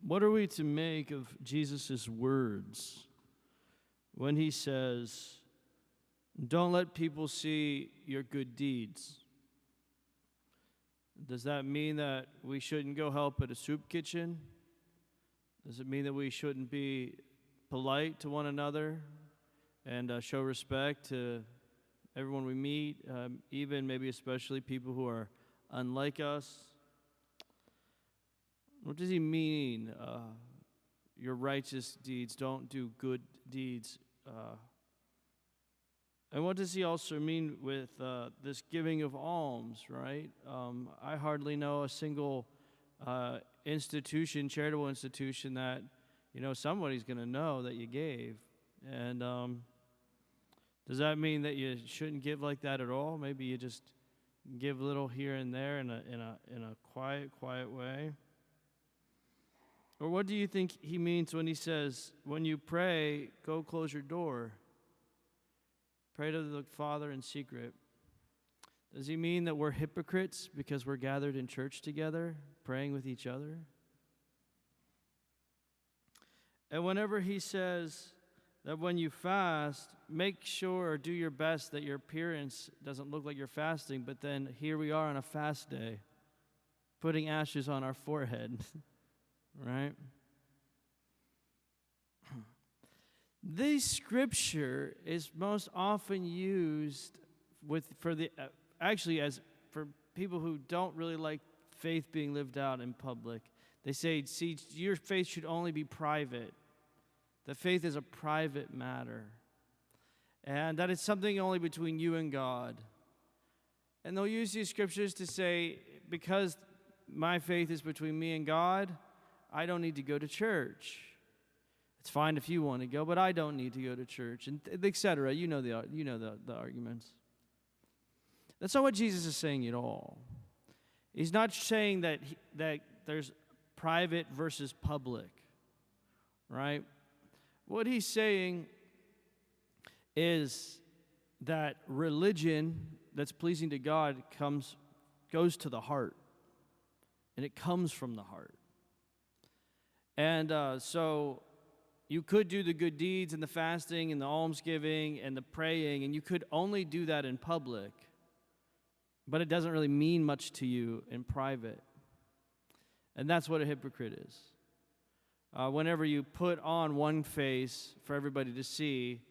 What are we to make of Jesus' words when he says, don't let people see your good deeds? Does that mean that we shouldn't go help at a soup kitchen? Does it mean that we shouldn't be polite to one another and show respect to everyone we meet, even maybe especially people who are unlike us? What does he mean? Your righteous deeds, don't do good deeds. And what does he also mean with this giving of alms, right? I hardly know a single charitable institution that, somebody's going to know that you gave. And does that mean that you shouldn't give like that at all? Maybe you just give a little here and there in a quiet way. Or what do you think he means when he says, when you pray, go close your door? Pray to the Father in secret. Does he mean that we're hypocrites because we're gathered in church together, praying with each other? And whenever he says that when you fast, make sure or do your best that your appearance doesn't look like you're fasting, but then here we are on a fast day, putting ashes on our forehead. Right? This scripture is most often used for people who don't really like faith being lived out in public. They say, see, your faith should only be private. That faith is a private matter. And that it's something only between you and God. And they'll use these scriptures to say, because my faith is between me and God, I don't need to go to church. It's fine if you want to go, but I don't need to go to church, and etc. You know the arguments. That's not what Jesus is saying at all. He's not saying that there's private versus public, right? What he's saying is that religion that's pleasing to God goes to the heart, and it comes from the heart. And so you could do the good deeds and the fasting and the almsgiving and the praying, and you could only do that in public, but it doesn't really mean much to you in private. And that's what a hypocrite is. Whenever you put on one face for everybody to see,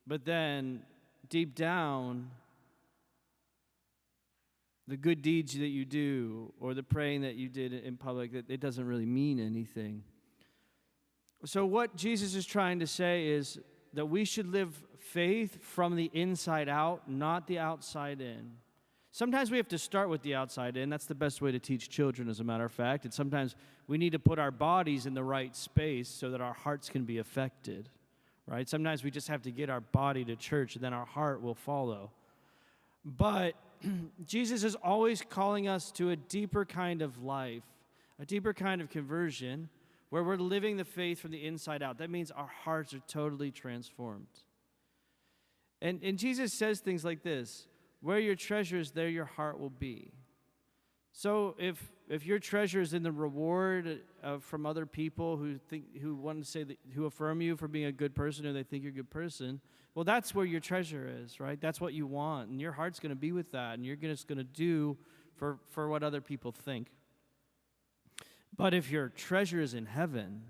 but then deep down, the good deeds that you do or the praying that you did in public, that it doesn't really mean anything. So what Jesus is trying to say is that we should live faith from the inside out, not the outside in. Sometimes we have to start with the outside in. That's the best way to teach children, as a matter of fact. And sometimes we need to put our bodies in the right space so that our hearts can be affected, right? Sometimes we just have to get our body to church, and then our heart will follow. But Jesus is always calling us to a deeper kind of life, a deeper kind of conversion, where we're living the faith from the inside out. That means our hearts are totally transformed. And Jesus says things like this: where your treasure is, there your heart will be. So if your treasure is in the reward from other people who affirm you for being a good person, or they think you're a good person, well, that's where your treasure is, right? That's what you want, and your heart's going to be with that, and you're just going to do for what other people think. But if your treasure is in heaven,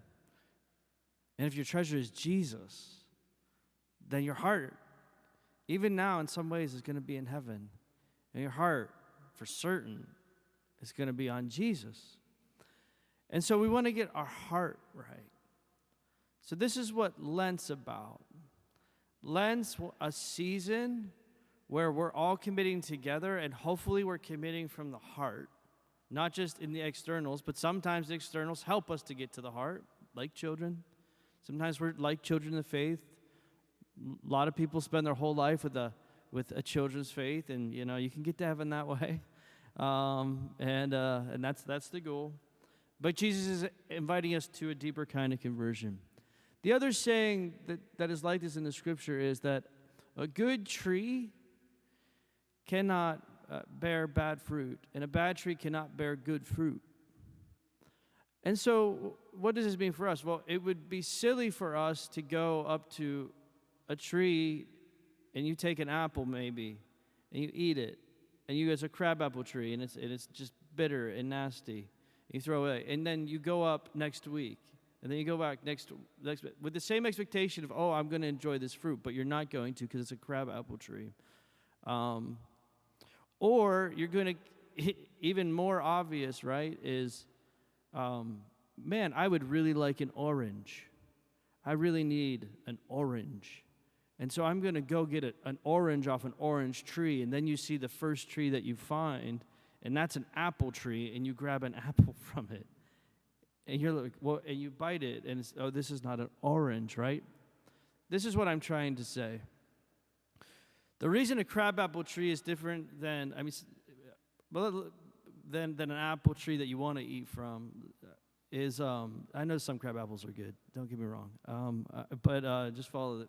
and if your treasure is Jesus, then your heart, even now in some ways, is going to be in heaven. And your heart, for certain, is going to be on Jesus. And so we want to get our heart right. So this is what Lent's about. Lent's a season where we're all committing together, and hopefully we're committing from the heart. Not just in the externals, but sometimes the externals help us to get to the heart, like children. Sometimes we're like children in the faith. A lot of people spend their whole life with a children's faith, and you can get to heaven that way. And that's the goal. But Jesus is inviting us to a deeper kind of conversion. The other saying that is like this in the scripture is that a good tree cannot bear bad fruit, and a bad tree cannot bear good fruit. And so what does this mean for us? Well, it would be silly for us to go up to a tree and you take an apple maybe and you eat it, and it's a crabapple tree and it's just bitter and nasty. You throw it away, and then you go up next week, and then you go back next with the same expectation of, oh, I'm going to enjoy this fruit, but you're not going to because it's a crabapple tree. Or you're going to, even more obvious, right, is, man, I would really like an orange. I really need an orange. And so I'm going to go get an orange off an orange tree, and then you see the first tree that you find, and that's an apple tree, and you grab an apple from it. And you're like, well, and you bite it, and it's, oh, this is not an orange, right? This is what I'm trying to say. The reason a crabapple tree is different than an apple tree that you want to eat from is, I know some crab apples are good. Don't get me wrong. But just follow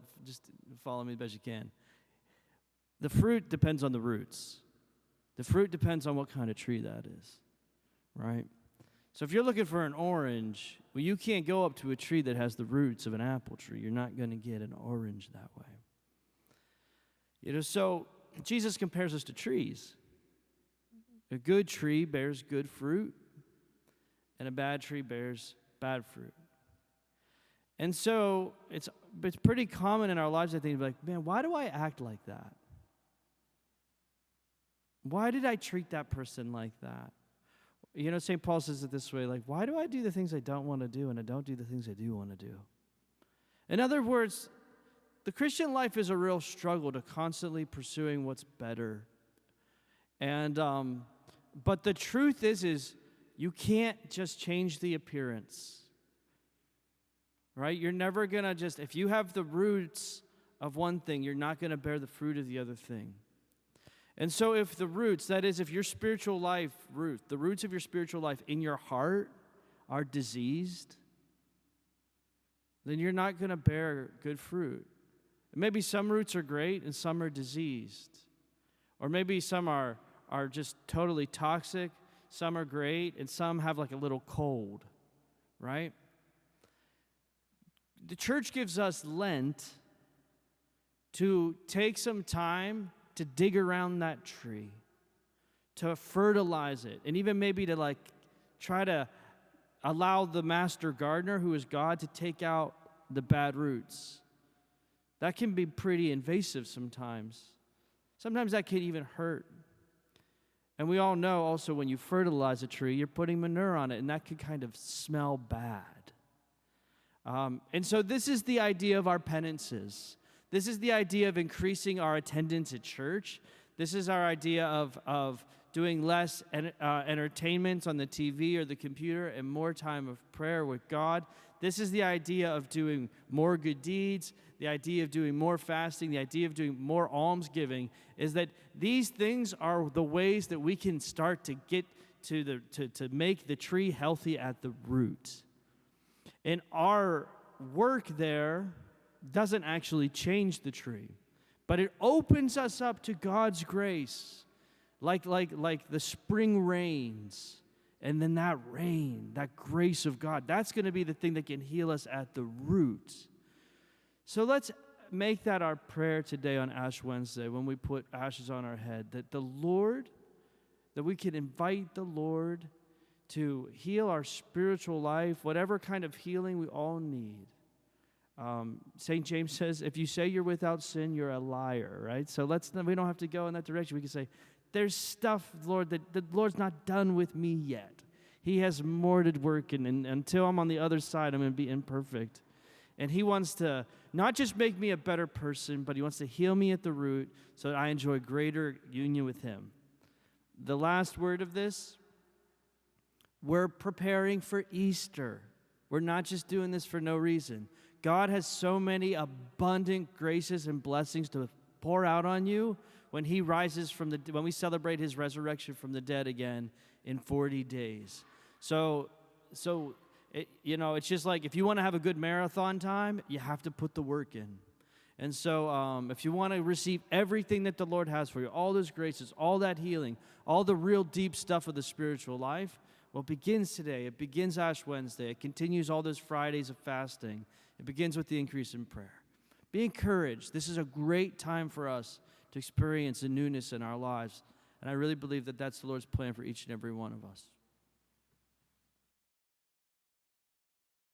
me the best you can. The fruit depends on the roots. The fruit depends on what kind of tree that is, right? So if you're looking for an orange, well, you can't go up to a tree that has the roots of an apple tree. You're not going to get an orange that way. So Jesus compares us to trees. A good tree bears good fruit, and a bad tree bears bad fruit. And so it's pretty common in our lives, I think, to be like, man, why do I act like that? Why did I treat that person like that? St. Paul says it this way, like, why do I do the things I don't want to do and I don't do the things I do want to do? In other words, the Christian life is a real struggle to constantly pursuing what's better. And, but the truth is you can't just change the appearance, right? You're never going to just, if you have the roots of one thing, you're not going to bear the fruit of the other thing. And so if the roots, that is, if your spiritual life, the roots of your spiritual life in your heart are diseased, then you're not going to bear good fruit. Maybe some roots are great and some are diseased. Or maybe some are just totally toxic, some are great, and some have like a little cold, right? The church gives us Lent to take some time to dig around that tree, to fertilize it, and even maybe to like try to allow the master gardener, who is God, to take out the bad roots. That can be pretty invasive sometimes. Sometimes that can even hurt. And we all know also when you fertilize a tree, you're putting manure on it, and that can kind of smell bad. And so this is the idea of our penances. This is the idea of increasing our attendance at church. This is our idea of doing less entertainment on the TV or the computer and more time of prayer with God. This is the idea of doing more good deeds, the idea of doing more fasting, the idea of doing more almsgiving, is that these things are the ways that we can start to get to make the tree healthy at the root. And our work there doesn't actually change the tree, but it opens us up to God's grace, like the spring rains, and then that rain, that grace of God, that's going to be the thing that can heal us at the root. So let's make that our prayer today on Ash Wednesday when we put ashes on our head, that we can invite the Lord to heal our spiritual life, whatever kind of healing we all need. St. James says, if you say you're without sin, you're a liar, right? So we don't have to go in that direction. We can say, there's stuff, Lord, that the Lord's not done with me yet. He has more to work in, and until I'm on the other side, I'm going to be imperfect. And he wants to not just make me a better person, but he wants to heal me at the root so that I enjoy greater union with him. The last word of this, we're preparing for Easter. We're not just doing this for no reason. God has so many abundant graces and blessings to pour out on you when he rises when we celebrate his resurrection from the dead again in 40 days. So it's just like if you want to have a good marathon time, you have to put the work in. And so if you want to receive everything that the Lord has for you, all those graces, all that healing, all the real deep stuff of the spiritual life, Well, it begins today. It begins Ash Wednesday. It continues all those Fridays of fasting. It begins with the increase in prayer. Be encouraged. This is a great time for us to experience a newness in our lives. And I really believe that that's the Lord's plan for each and every one of us.